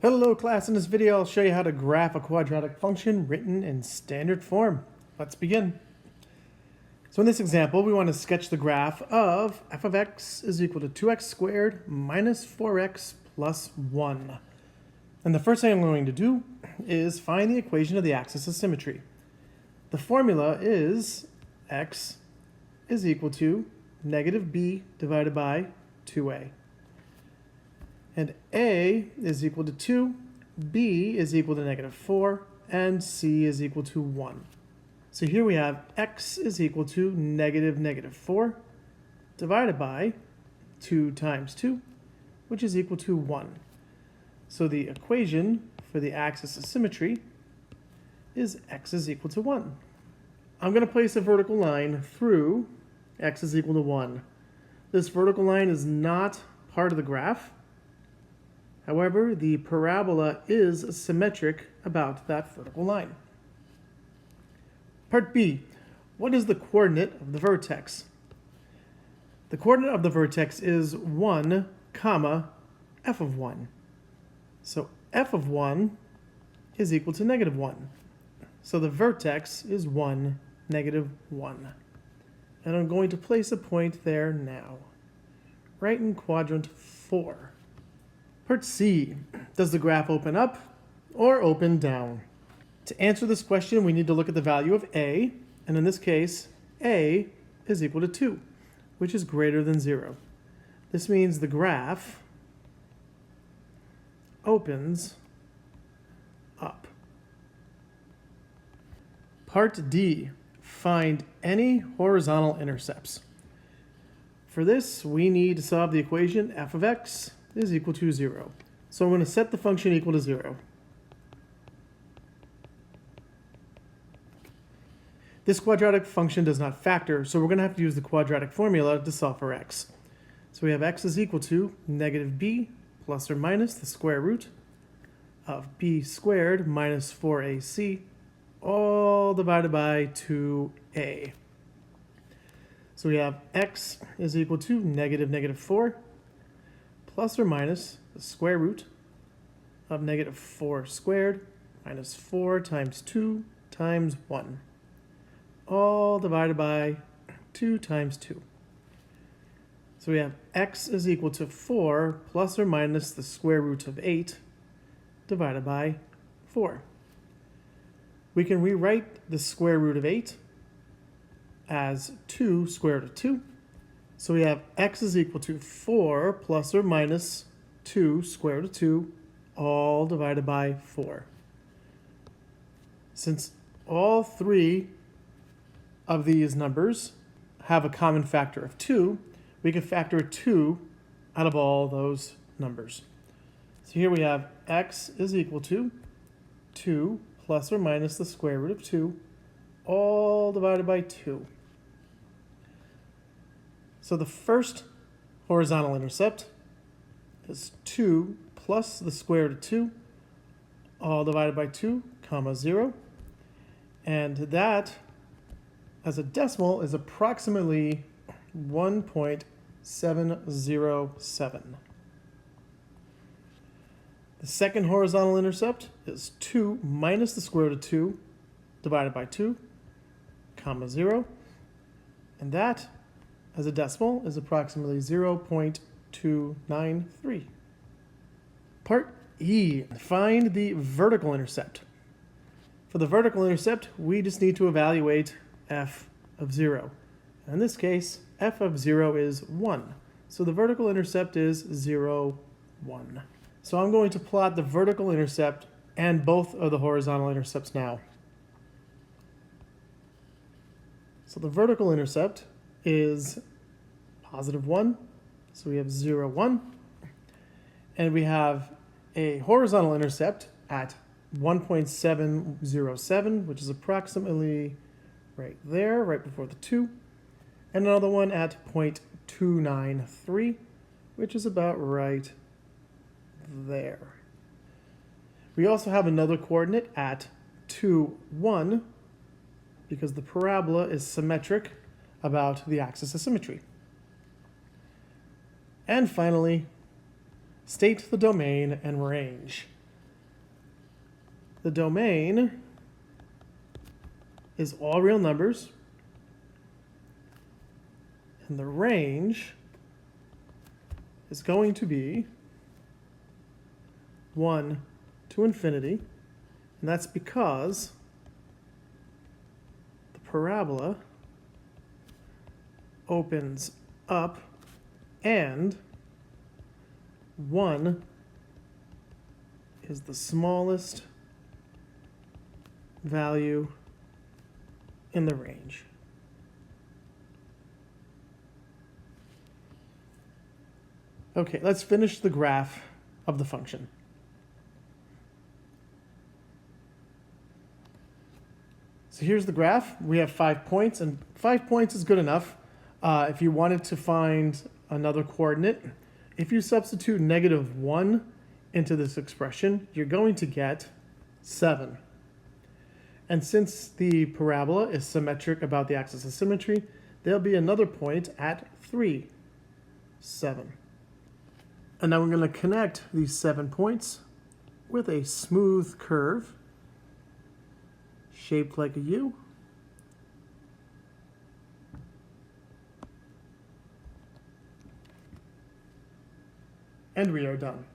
Hello class, in this video I'll show you how to graph a quadratic function written in standard form. Let's begin. So in this example we want to sketch the graph of f of x is equal to 2x squared minus 4x plus 1. And the first thing I'm going to do is find the equation of the axis of symmetry. The formula is x is equal to negative b divided by 2a. And a is equal to 2, b is equal to negative 4, and c is equal to 1. So here we have x is equal to negative 4 divided by 2 times 2, which is equal to 1. So the equation for the axis of symmetry is x is equal to 1. I'm going to place a vertical line through x is equal to 1. This vertical line is not part of the graph. However, the parabola is symmetric about that vertical line. Part B, what is the coordinate of the vertex? The coordinate of the vertex is 1, comma, f of 1. So f of 1 is equal to negative 1. So the vertex is 1, negative 1. And I'm going to place a point there now, right in quadrant 4. Part C, does the graph open up or open down? To answer this question, we need to look at the value of a, and in this case, a is equal to 2, which is greater than 0. This means the graph opens up. Part D, find any horizontal intercepts. For this, we need to solve the equation f of x is equal to 0. So I'm going to set the function equal to 0. This quadratic function does not factor, so we're going to have to use the quadratic formula to solve for x. So we have x is equal to negative b plus or minus the square root of b squared minus 4ac, all divided by 2a. So we have x is equal to negative 4 plus or minus the square root of negative 4 squared minus 4 times 2 times 1, all divided by 2 times 2. So we have x is equal to 4 plus or minus the square root of 8 divided by 4. We can rewrite the square root of 8 as 2 square root of 2. So we have x is equal to 4 plus or minus 2 square root of 2, all divided by 4. Since all three of these numbers have a common factor of 2, we can factor 2 out of all those numbers. So here we have x is equal to 2 plus or minus the square root of 2, all divided by 2. So the first horizontal intercept is 2 plus the square root of 2, all divided by 2, comma 0. And that, as a decimal, is approximately 1.707. The second horizontal intercept is 2 minus the square root of 2 divided by 2, comma 0. And that, as a decimal, is approximately 0.293. Part E, find the vertical intercept. For the vertical intercept, we just need to evaluate f of 0. In this case, f of 0 is 1. So the vertical intercept is 0, 1. So I'm going to plot the vertical intercept and both of the horizontal intercepts now. So the vertical intercept is positive 1, so we have 0, 1. And we have a horizontal intercept at 1.707, which is approximately right there, right before the 2. And another one at 0.293, which is about right there. We also have another coordinate at 2, 1, because the parabola is symmetric about the axis of symmetry. And finally, state the domain and range. the domain is all real numbers, and the range is going to be 1 to infinity, and that's because the parabola opens up and 1 is the smallest value in the range. Okay, let's finish the graph of the function. So here's the graph. We have 5 points, and 5 points is good enough. If you wanted to find another coordinate, if you substitute -1 into this expression, you're going to get 7. And since the parabola is symmetric about the axis of symmetry, there'll be another point at 3, 7. And now we're going to connect these 7 points with a smooth curve shaped like a U. And we are done.